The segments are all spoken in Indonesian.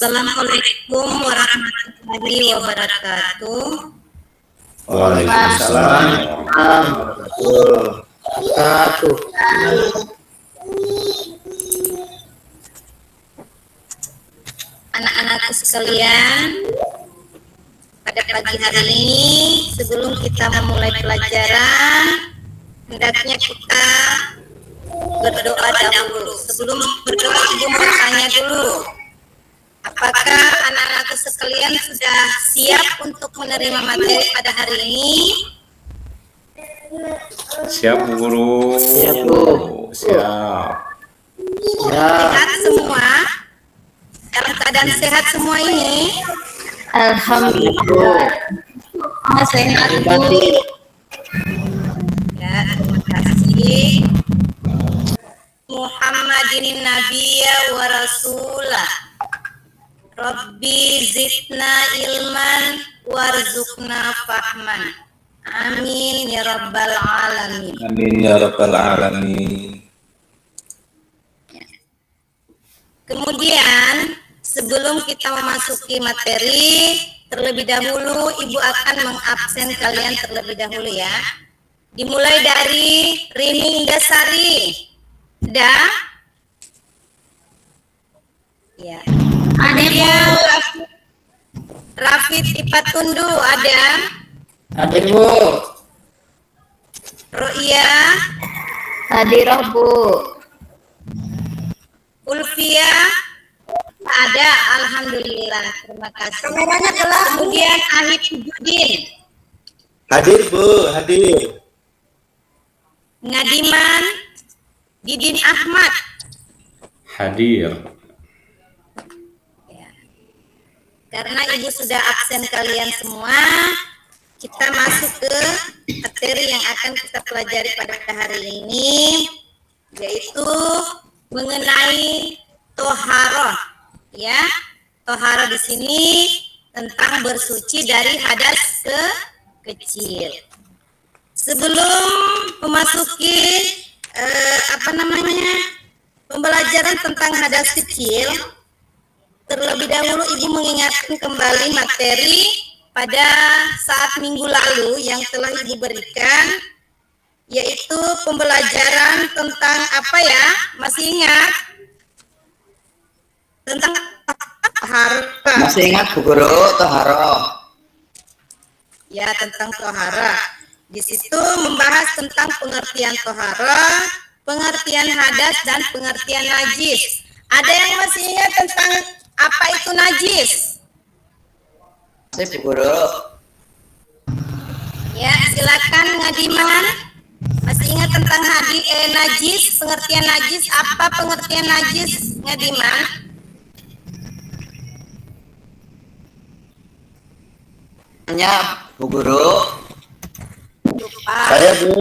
Assalamualaikum warahmatullahi wabarakatuh. Waalaikumsalam warahmatullahi wabarakatuh. Anak-anakku sekalian, pada pagi hari ini sebelum kita memulai pelajaran, hendaknya kita berdoa dahulu. Sebelum berdoa, Ibu mau tanya dulu, apakah anak-anakku sekalian sudah siap untuk menerima materi pada hari ini? Siap, Bu Guru. Siap, Bu. Siap. Sehat semua? Dalam keadaan sehat semua ini? Alhamdulillah. Sehat, Bu. Ya, terima kasih. Muhammadin nabiyya wa rasulah. Rabbi zidna ilman warzuqna fahman. Amin ya rabbal alamin. Amin ya rabbal alamin. Kemudian sebelum kita memasuki materi, terlebih dahulu Ibu akan mengabsen kalian terlebih dahulu ya. Dimulai dari Rini Dasari. Dah? Ya. Kemudian Rafid Ipatundu ada. Hadir, Bu. Ro'ia, Hadirah, Bu. Ulfia ada, alhamdulillah, terima kasih. Kemudian Ahib Judin, Hadir, Bu, hadir. Ngadiman, Didin Ahmad. Hadir. Ya. Karena Ibu sudah absen kalian semua, kita masuk ke materi yang akan kita pelajari pada hari ini, yaitu mengenai toharoh, ya. Toharoh di sini tentang bersuci dari hadas kecil. Sebelum memasuki pembelajaran tentang hadas kecil, terlebih dahulu Ibu mengingatkan kembali materi pada saat minggu lalu yang telah Ibu berikan, yaitu pembelajaran tentang apa ya? Masih ingat? Tentang toharoh. Masih ingat, Bu Guru, toharoh? Ya, tentang toharoh. Di situ membahas tentang pengertian toharoh, pengertian hadas, dan pengertian najis. Ada yang masih ingat tentang apa itu najis? Masih, Bu Guru. Ya, silakan Ngadiman. Masih ingat tentang najis? Pengertian najis, apa pengertian najis, Ngadiman? Tanya, Bu Guru. Lupa. Saya, Bu.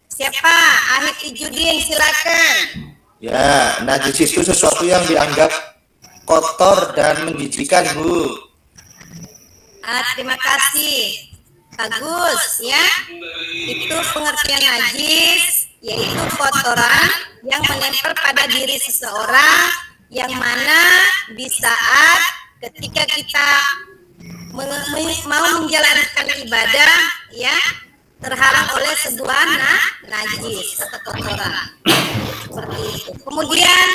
Siapa? Ahib Ijudin, silakan. Ya, najis itu sesuatu yang dianggap kotor dan menjijikkan, Bu. Terima kasih. Bagus ya. Itu pengertian najis, yaitu kotoran yang menempel pada diri seseorang, yang mana di saat ketika kita mau menjalankan ibadah, ya, terhalang oleh sebuah najis atau kotoran. Seperti itu. Kemudian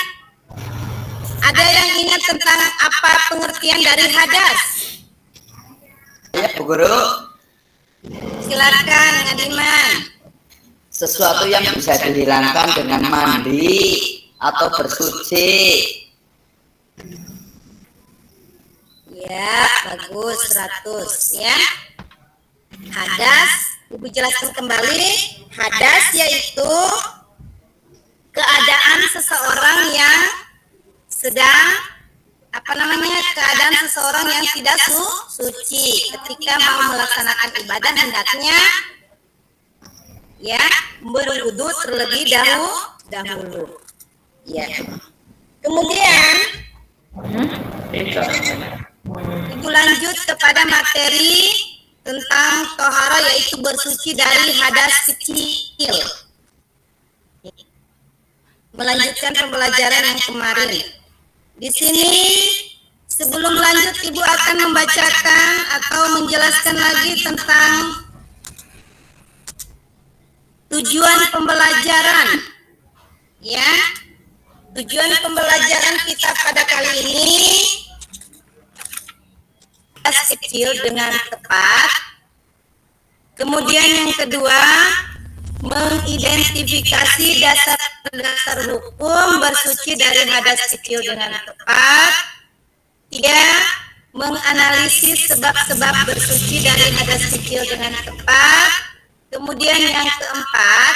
ada yang ingat tentang apa pengertian dari hadas? Ya, Bu Guru. Silakan Ngadiman. Sesuatu yang bisa dihilangkan dengan mandi atau bersuci. Ya, bagus, 100 ya. Hadas, Ibu jelaskan kembali. Hadas yaitu keadaan seseorang yang sedang keadaan seseorang yang tidak suci ketika mau melaksanakan ibadah, hendaknya ya berwudu terlebih dahulu. Ya. Kemudian Ibu lanjut kepada materi tentang tohara, yaitu bersuci dari hadas kecil. Melanjutkan pembelajaran yang kemarin. Di sini Sebelum lanjut, Ibu akan membacakan atau menjelaskan lagi tentang tujuan pembelajaran. Ya, tujuan pembelajaran kita pada kali ini kecil dengan tepat. Kemudian yang kedua, mengidentifikasi dasar-dasar hukum bersuci dari hadas kecil dengan tepat. Tiga, menganalisis sebab-sebab bersuci dari hadas kecil dengan tepat. Kemudian yang keempat,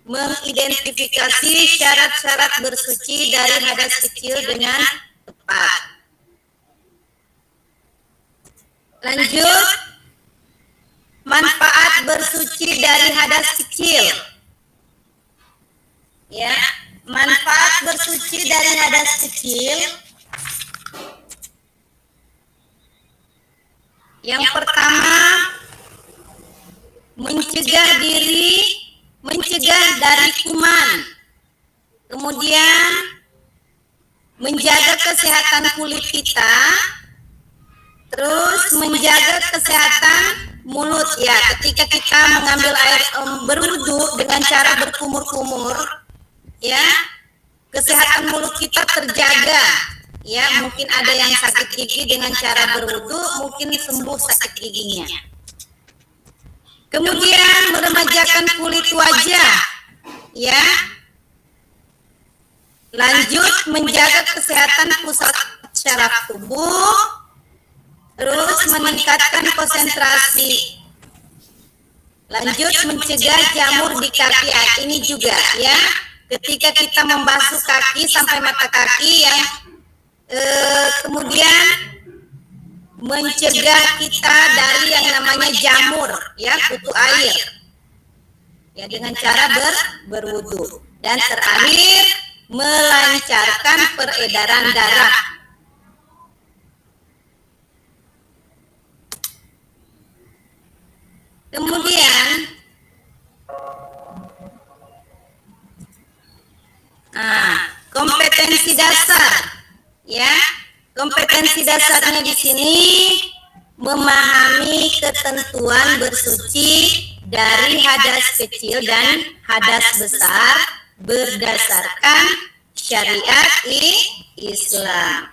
mengidentifikasi syarat-syarat bersuci dari hadas kecil dengan tepat. Lanjut, manfaat bersuci dari hadas kecil. Ya, manfaat bersuci dari hadas kecil. Yang pertama, mencegah dari kuman. Kemudian, menjaga kesehatan kulit kita. Terus menjaga kesehatan mulut ya, ketika kita mengambil air berwudu dengan cara berkumur-kumur ya, kesehatan mulut kita terjaga ya. Mungkin ada yang sakit gigi, dengan cara berwudu mungkin sembuh sakit giginya. Kemudian meremajakan kulit wajah ya. Lanjut, menjaga kesehatan pusat syaraf tubuh. Terus meningkatkan konsentrasi. Lanjut, mencegah jamur di kaki. Ini juga ya, ketika kita membasuh kaki sampai mata kaki ya, kemudian mencegah kita dari yang namanya jamur ya, kutu air ya, dengan cara berwudu. Dan terakhir, melancarkan peredaran darah. Kemudian kompetensi dasar ya. Kompetensi dasarnya di sini memahami ketentuan bersuci dari hadas kecil dan hadas besar berdasarkan syariat Islam.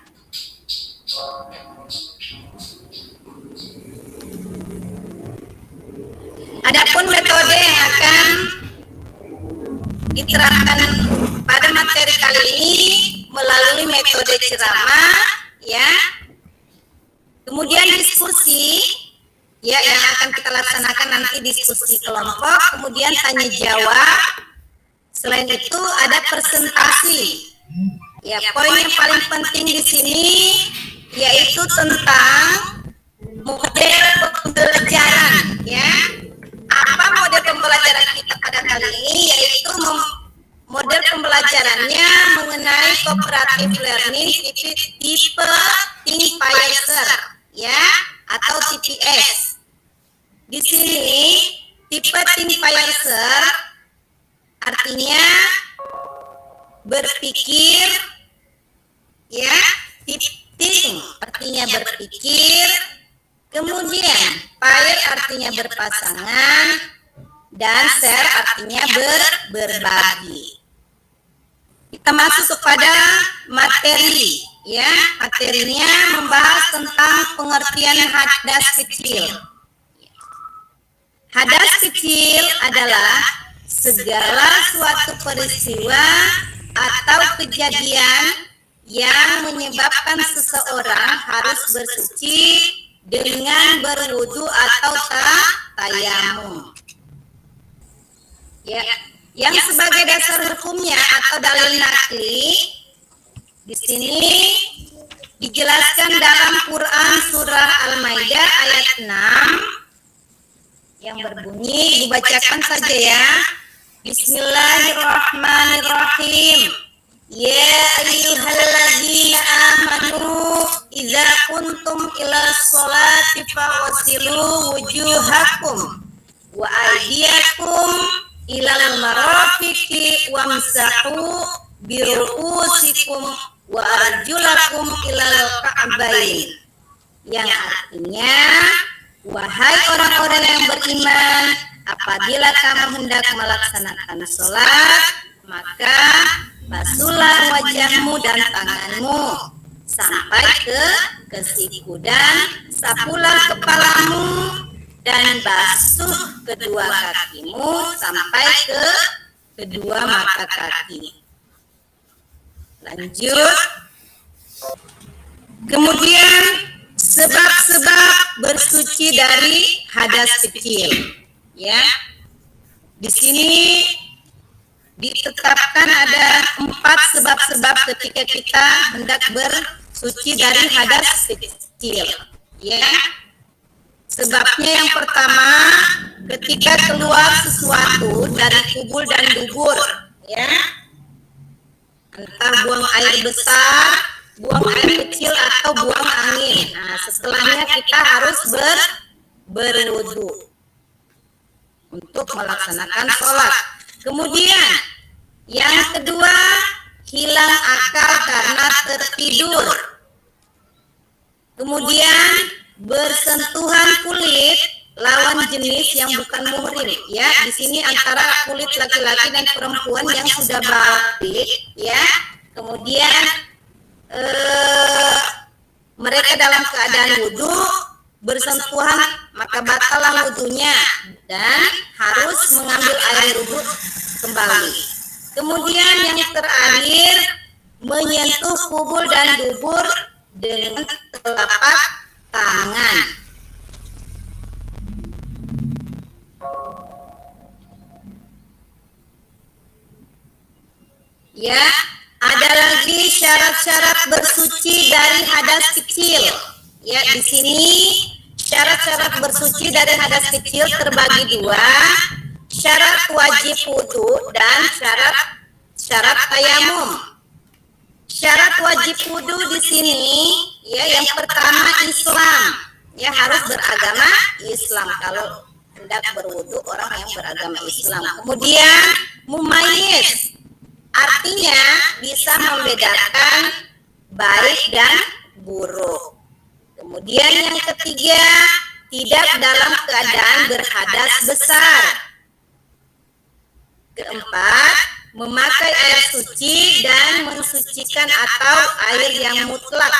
Adapun metode yang akan diterapkan pada materi kali ini melalui metode ceramah ya. Kemudian diskusi ya, yang akan kita laksanakan nanti diskusi kelompok, kemudian tanya jawab. Selain itu ada presentasi. Ya, poin yang paling penting di sini yaitu tentang model pembelajaran ya. Apa model pembelajaran kita pada kali ini? Yaitu model pembelajarannya mengenai cooperative learning tipe Think Paiser ya, atau TPS. Di sini tipe Think Paiser artinya berpikir ya, think artinya berpikir, kemudian pair artinya berpasangan, dan share artinya berbagi. Kita masuk kepada materi ya. Materinya membahas tentang pengertian hadas kecil. Hadas kecil adalah segala suatu peristiwa atau kejadian yang menyebabkan seseorang harus bersuci dengan berwudu atau tayamum. Ya, yang sebagai dasar hukumnya atau dalil nakli di sini dijelaskan dalam Quran surah Al-Maidah ayat 6 yang berbunyi, dibacakan saja ya. Bismillahirrahmanirrahim. Ya ayyuhalladzina amanu idza kuntum ila sholati faghsilu wujuhakum wa aydiyakum ilal marafiqi wamsahu biru'usikum wa arjulakum ilal ka'bain, yang artinya, wahai orang-orang yang beriman, apabila kamu hendak melaksanakan sholat, maka basuhlah wajahmu dan tanganmu sampai ke siku, dan sapulah kepalamu dan basuh kedua kakimu sampai ke kedua mata kaki. Lanjut. Kemudian sebab-sebab bersuci dari hadas kecil. Ya. Di sini ditetapkan ada 4 sebab-sebab ketika kita hendak bersuci dari hadas kecil. Ya. Sebabnya yang pertama, ketika keluar sesuatu dari kubul dan dubur, ya. Entah buang air besar, buang air kecil, atau buang angin. Nah, setelahnya kita harus berwudu untuk melaksanakan sholat. Kemudian yang kedua, hilang akal karena tertidur. Kemudian bersentuhan kulit lawan jenis yang bukan muhrim, ya. Di sini antara kulit laki-laki dan perempuan yang sudah balik, ya. Kemudian mereka dalam keadaan wudhu bersentuhan, maka batallah wudhunya dan harus mengambil air wudhu kembali. Kemudian yang terakhir, menyentuh kubul dan dubur dengan telapak tangan. Ya, ada lagi syarat-syarat bersuci dari hadas kecil. Ya, di sini syarat-syarat bersuci dari hadas kecil terbagi 2, syarat wajib wudu dan syarat tayamum. Syarat wajib wudu di sini, ya, yang pertama Islam, ya, harus beragama Islam kalau hendak berwudu orang yang beragama Islam. Kemudian mumayyiz, artinya bisa membedakan baik dan buruk. Kemudian yang ketiga, tidak dalam keadaan berhadas besar. Keempat, memakai air suci dan mensucikan atau air yang mutlak.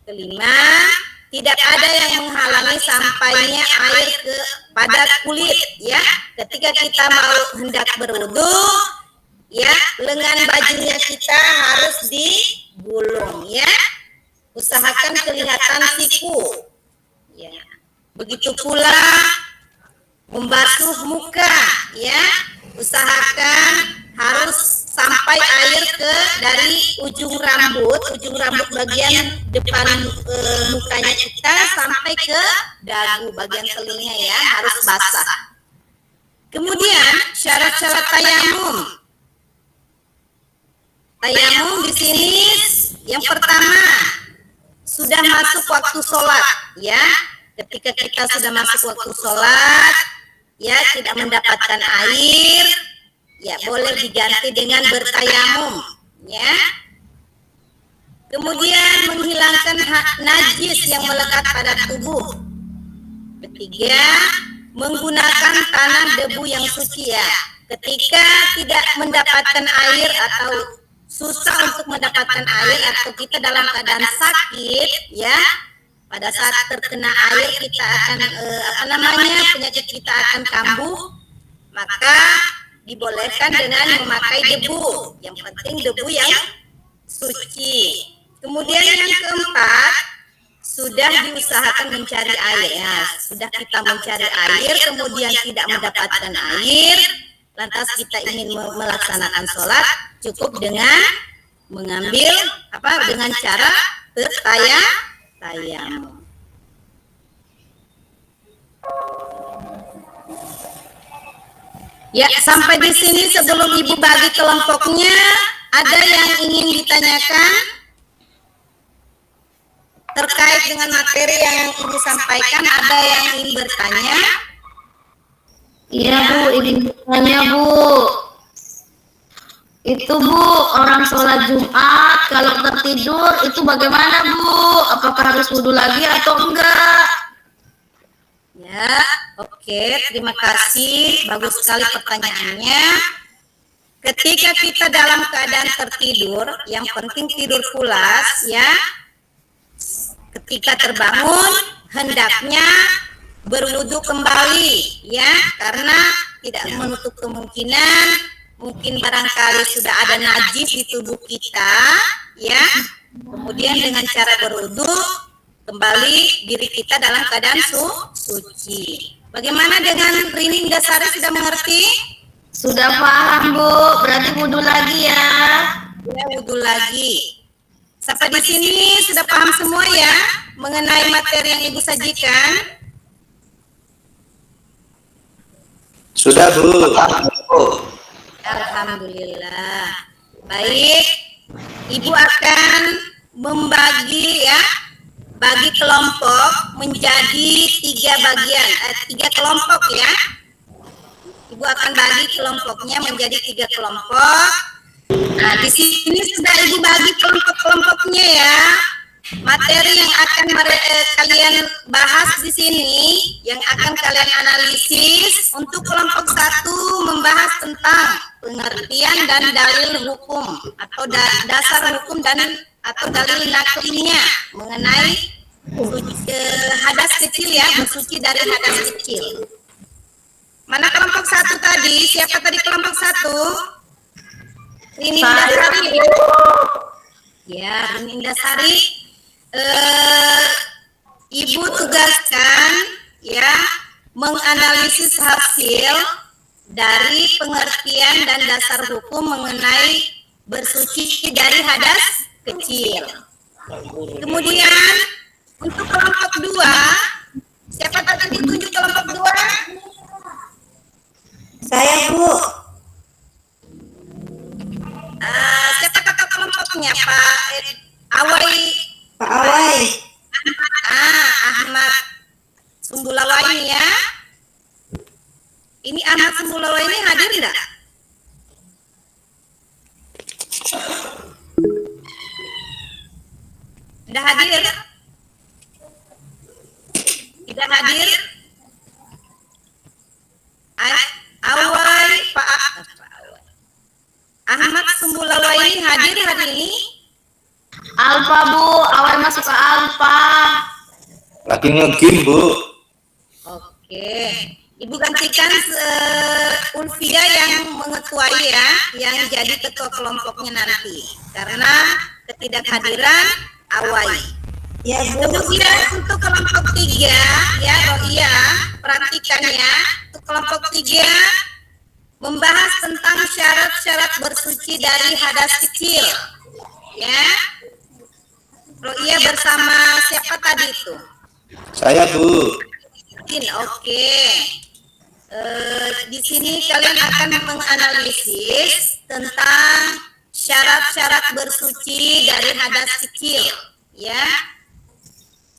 Kelima, tidak ada yang menghalangi sampainya air pada kulit, ya. Ketika kita mau hendak berwudu, ya, lengan bajunya kita harus digulung, ya. Usahakan kelihatan siku, ya. Begitu pula membasuh muka, ya. Usahakan harus sampai air dari ujung rambut bagian depan mukanya kita sampai ke dagu bagian telinga, ya, harus basah. Kemudian syarat-syarat tayamum. Tayamum di sini yang pertama, sudah masuk waktu sholat, ya. Ketika kita sudah masuk waktu sholat, ya, tidak mendapatkan air, ya, boleh diganti dengan bertayamum, ya. Kemudian menghilangkan najis yang melekat pada tubuh. Ketiga, menggunakan tanah debu yang suci, ya. Ketika tidak mendapatkan air atau susah untuk mendapatkan air, atau kita dalam keadaan sakit, ya, pada saat terkena air kita akan penyakit kita akan kambuh, maka dibolehkan dengan memakai debu. Yang penting debu yang suci. Kemudian yang keempat, sudah diusahakan mencari air, ya. Sudah kita mencari air kemudian tidak mendapatkan air, lantas kita ingin melaksanakan sholat, cukup dengan mengambil dengan cara bertayamum. Ya, sampai di sini sebelum Ibu bagi kelompoknya, ada yang ingin ditanyakan terkait dengan materi yang Ibu sampaikan? Ada yang ingin bertanya? Iya Bu, ingin bertanya Bu. Itu Bu, orang sholat Jumat kalau tertidur itu bagaimana Bu? Apakah harus wudhu lagi atau enggak? Ya, oke, terima kasih. Bagus sekali pertanyaannya. Ketika kita dalam keadaan tertidur, yang penting tidur pulas ya. Ketika terbangun, hendaknya berwudu kembali ya, karena tidak menutup kemungkinan mungkin barangkali sudah ada najis di tubuh kita ya. Kemudian dengan cara berwudu kembali diri kita dalam keadaan suci. Bagaimana dengan Rini Dasari, sudah mengerti? Sudah paham Bu, berarti wudhu lagi ya. Ya, wudhu lagi. Sampai di sini sudah paham semua ya mengenai materi yang Ibu sajikan? Sudah Bu. Alhamdulillah. Baik, Ibu akan membagi ya, bagi kelompok menjadi 3 bagian, 3 kelompok ya. Ibu akan bagi kelompoknya menjadi 3 kelompok. Nah, di sini sudah Ibu bagi kelompok-kelompoknya ya. Materi yang akan kalian bahas di sini, yang akan kalian analisis, untuk kelompok 1 membahas tentang pengertian dan dalil hukum atau dasar hukum dan atau dalil nakliynya mengenai hadas kecil ya, bersuci dari hadas kecil. Mana kelompok 1 tadi? Siapa tadi kelompok 1? Rini Dasari. Ya, Rini Dasari. Ibu tugaskan ya menganalisis hasil dari pengertian dan dasar hukum mengenai bersuci dari hadas kecil. Kemudian untuk kelompok 2, siapa tadi ditunjuk kelompok 2? Saya Bu. Siapa kata kelompoknya Pak Awai? Pak Awai. Ahmad Sumbulawai ya. Ini Ahmad Sumbulawai ini hadir enggak? Tidak hadir? Tidak hadir? Awai Pak Ahmad Sumbulawai ini hadir hari ini? Alfa Bu, awal masuk ke Alfa. Lagi nge-game Bu. Oke, Ibu gantikan Ulfia yang mengetuai ya, yang jadi ketua kelompoknya nanti, karena ketidakhadiran Awai. Ya Bu. Kemudian untuk kelompok 3 ya, Roia, perhatikan ya, untuk kelompok 3 membahas tentang syarat-syarat bersuci dari hadas kecil ya. Roia bersama siapa tadi itu? Saya Bu. Oke. Di sini kalian akan menganalisis tentang syarat-syarat bersuci dari hadas kecil ya.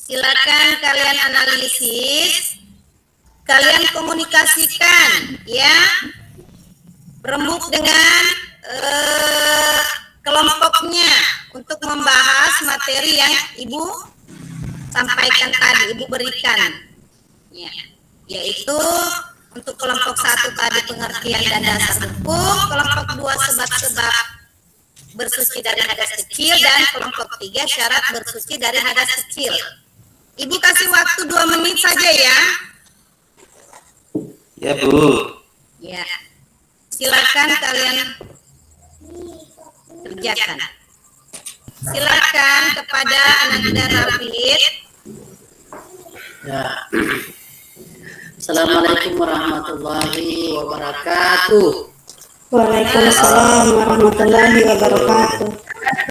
Silakan kalian analisis, kalian komunikasikan ya, rembuk dengan kelompoknya untuk membahas materi yang Ibu sampaikan tadi, Ibu berikan ya, yaitu untuk kelompok 1 tadi pengertian dan dasar hukum, kelompok 2 sebab-sebab bersuci dari hadas kecil, dan kelompok 3 syarat bersuci dari hadas kecil. Ibu kasih waktu 2 menit saja ya. Ya Bu. Ya, silakan kalian kerjakan. Silakan kepada Ananda Rafid. Ya. Assalamualaikum warahmatullahi wabarakatuh. Waalaikumsalam warahmatullahi wabarakatuh.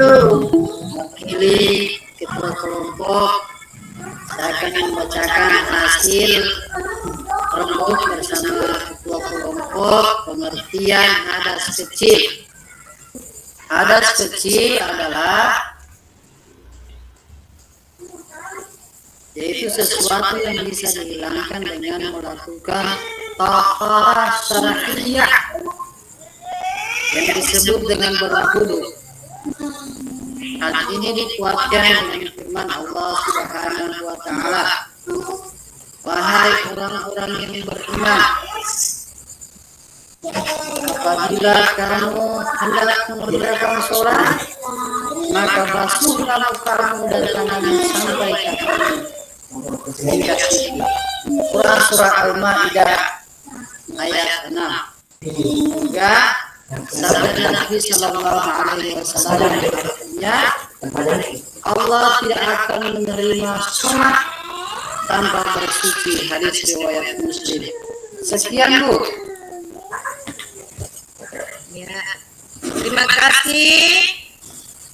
Mewakili ketua kelompok, saya akan membacakan hasil rembuk bersama ketua kelompok pengertian hadas kecil. Hadas kecil adalah yaitu sesuatu yang bisa dihilangkan dengan melakukan taharah syar'iyyah, yang disebut dengan berwudu. Hal ini dikuatkan dengan firman Allah Subhanahu wa taala, wahai orang-orang yang beriman, apabila kamu hendak mengerjakan sholat, maka basuhlah mukamu dan tanganmu sampai kaki. Quran surah Al-Maidah ayat 6. Juga sabda Nabi Sallallahu Alaihi Wasallam artinya, Allah tidak akan menerima sholat tanpa bersuci. Hadis riwayat Muslim. Sekian Bu. Ya, terima kasih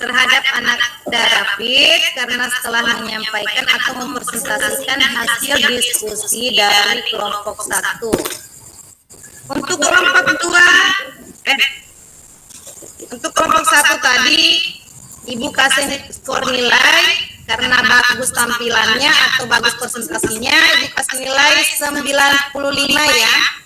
terhadap anak David karena setelah menyampaikan atau mempresentasikan hasil diskusi dari kelompok 1. Untuk kelompok 2, untuk kelompok 1 tadi Ibu kasih skor nilai karena bagus tampilannya atau bagus presentasinya, Ibu kasih nilai 95 ya.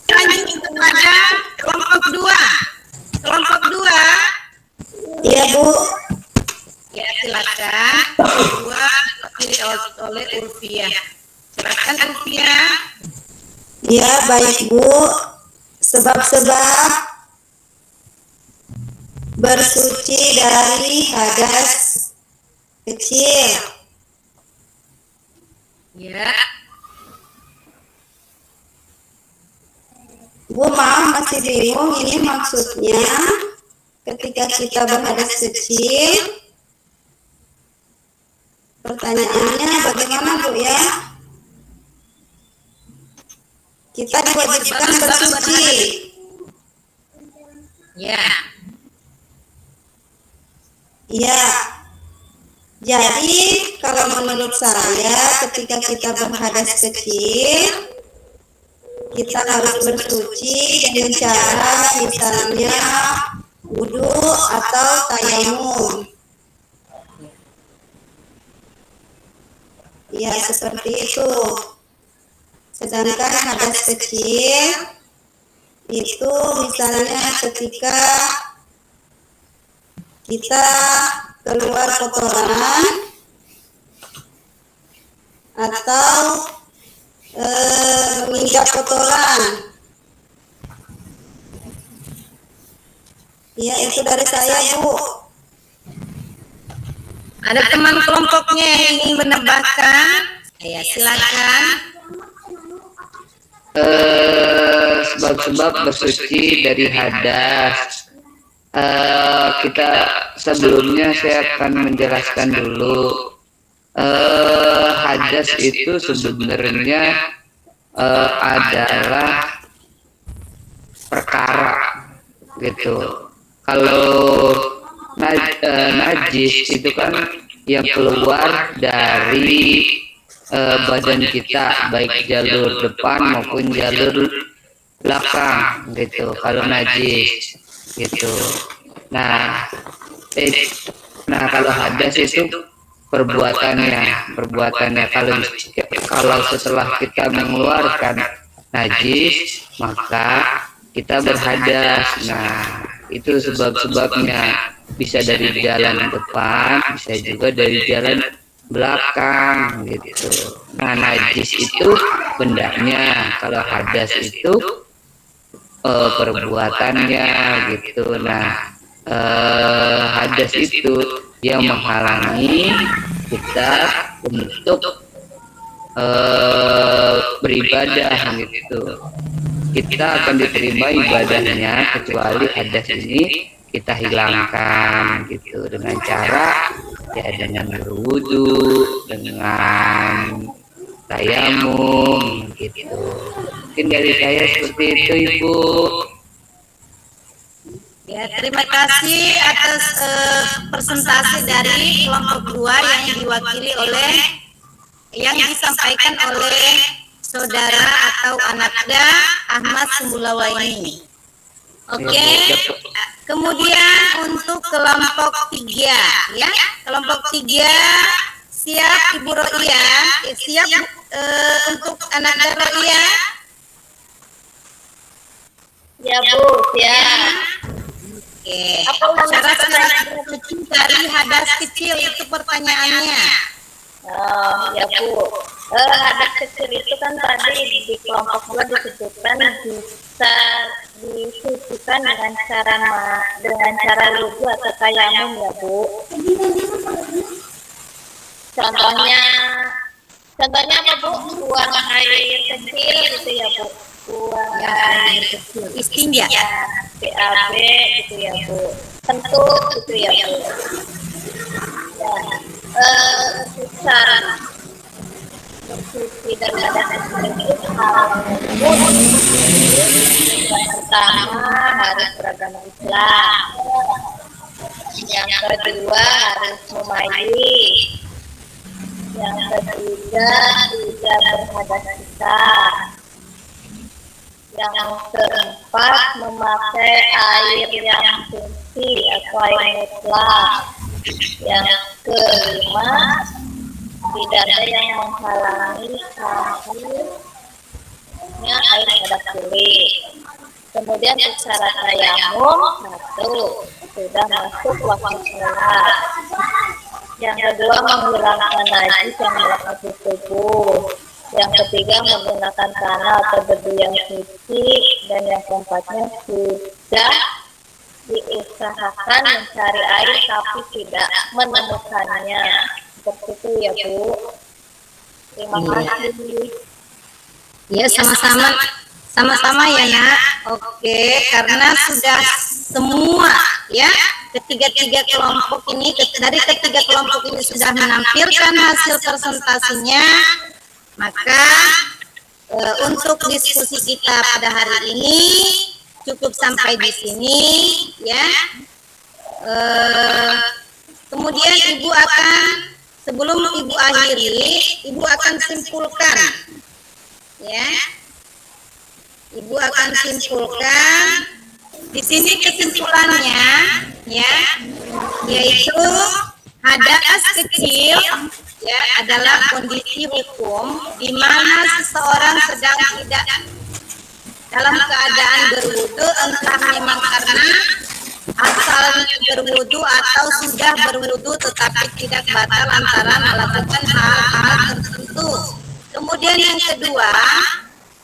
Lanjut kepada kelompok 2. Kelompok 2. Iya Bu. Ya, silakan. Kedua dipilih oleh Ulfia. Silakan Ulfia. Ya baik Bu. Sebab-sebab bersuci dari hadas kecil. Ya. Bu maaf masih bingung ini maksudnya ketika kita berhadas kecil. Pertanyaannya bagaimana Bu ya? Kita diwajibkan bersuci. Ya. Ya. Jadi kalau menurut saya ketika kita berhadas kecil, kita harus bersuci dengan cara misalnya wudu atau tayamum. Ya seperti itu. Sedangkan hadas kecil itu misalnya ketika kita keluar kotoran atau menginjak kotoran. Ya itu dari saya Bu. Ada teman kelompoknya yang ingin menambahkan? Ya, silakan. Sebab-sebab bersuci dari hadas. Kita sebelumnya saya akan menjelaskan dulu. Hadas itu sebenarnya adalah perkara gitu. Kalau najis itu kan yang keluar dari badan kita, baik jalur depan maupun jalur belakang gitu. Kalau najis gitu. Nah kalau hadas itu perbuatannya kalau setelah kita mengeluarkan najis maka kita berhadas. Nah itu sebab-sebabnya, bisa dari jalan depan, bisa juga dari jalan belakang gitu. Nah najis itu bendanya, kalau hadas itu perbuatannya gitu. Nah hadas itu yang menghalangi kita untuk beribadah gitu. Kita akan diterima ibadahnya kecuali hadas ini kita hilangkan gitu dengan cara ya dengan berwudu, dengan tayamum gitu. Mungkin dari saya seperti itu Ibu. Ya, terima kasih atas presentasi dari kelompok 2 yang diwakili oleh yang disampaikan oleh saudara atau anakda Ahmad Sembulawaini. Oke. Kemudian untuk kelompok 3 ya. Kelompok 3 siap Ibu Roia, siap untuk anakda Roia. Ya Bu, ya. Oke. Syarat selain suci dari hadas kecil itu pertanyaannya. Oh, ya Bu. Hadas kecil itu kan tadi di kelompok 2 disebutkan bisa disucikan dengan cara wudu atau tayamum ya Bu. Contohnya apa Bu? Buang air kecil gitu ya Bu. Buang air kecil. Istinja. Ya, BAB gitu ya Bu. Kentut gitu ya Bu. Syarat suci dan hadas kecil itu yang pertama harus beragama Islam. Yang kedua harus mumayyiz. Yang ketiga tidak berhadas besar. Yang keempat memakai air yang suci atau air mutlak. Yang kelima tidak ada yang menghalangi hasilnya air pada kulit. Kemudian untuk syarat tayamum, 1, sudah masuk waktu sholat. Yang kedua menghilangkan najis yang melekat di tubuh. Yang ketiga menggunakan tanah atau debu yang suci. Dan yang keempatnya sudah diusahakan mencari air tapi tidak menemukannya. Seperti itu ya Bu. Terima kasih. Ya, sama-sama ya Nak. Oke, karena sudah semua ya ketiga kelompok ini dari ketiga kelompok ini sudah menampilkan hasil presentasinya, maka untuk diskusi kita pada hari ini cukup sampai di sini ya. Kemudian Ibu akan, sebelum Ibu akhiri, Ibu akan simpulkan ya. Ibu akan simpulkan di sini kesimpulannya ya, yaitu hadas kecil ya adalah kondisi hukum di mana seseorang sedang tidak dalam keadaan berwudu, entah memang karena asalnya berwudu atau sudah berwudu tetapi tidak batal lantaran melakukan hal-hal tertentu. Kemudian yang kedua,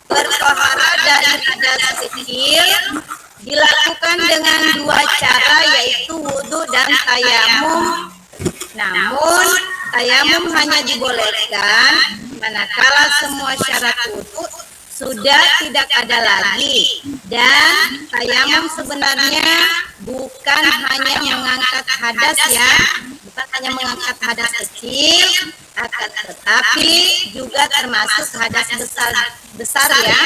bertohara dari hadas kecil dilakukan dengan 2 cara, yaitu wudu dan tayamum. Namun tayamum hanya dibolehkan manakala semua syarat wudu sudah tidak ada lagi, dan tayamum sebenarnya bukan hanya mengangkat hadas ya, bukan hanya mengangkat hadas kecil, akan tetapi juga termasuk hadas besar ya.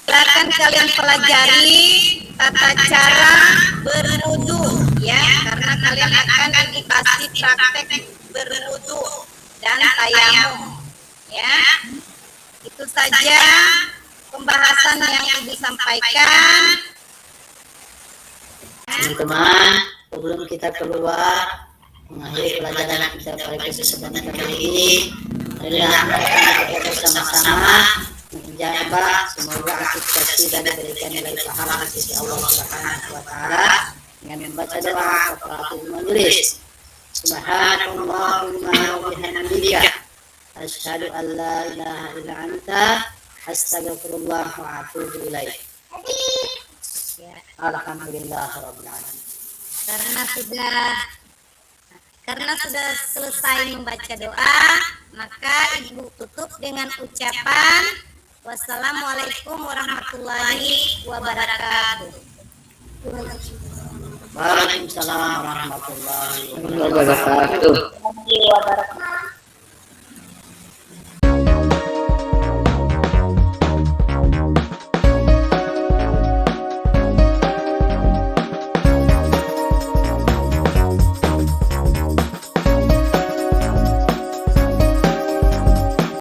Silakan kalian pelajari tata cara berwudu ya, karena kalian akan edukasi praktek berwudu dan tayamum ya. Itu saja pembahasan yang Ibu sampaikan. Teman-teman, sebelum kita keluar mengakhiri pelajaran kita pada kesempatan kali ini, marilah kita bersama-sama menjaga semoga aktivitas kita diberikan nilai pahala di sisi Allah Subhanahu wa taala dengan membaca doa kafaratul majelis. Subhanallahumma wa bihamdika asyhadu an la ilaha illa anta astaghfirullah wa atubu ilaik. Alhamdulillahirabbil alamin. Karena sudah selesai membaca doa, maka Ibu tutup dengan ucapan wassalamualaikum warahmatullahi wabarakatuh. Waalaikumsalam warahmatullahi wabarakatuh. Wabarakatuh.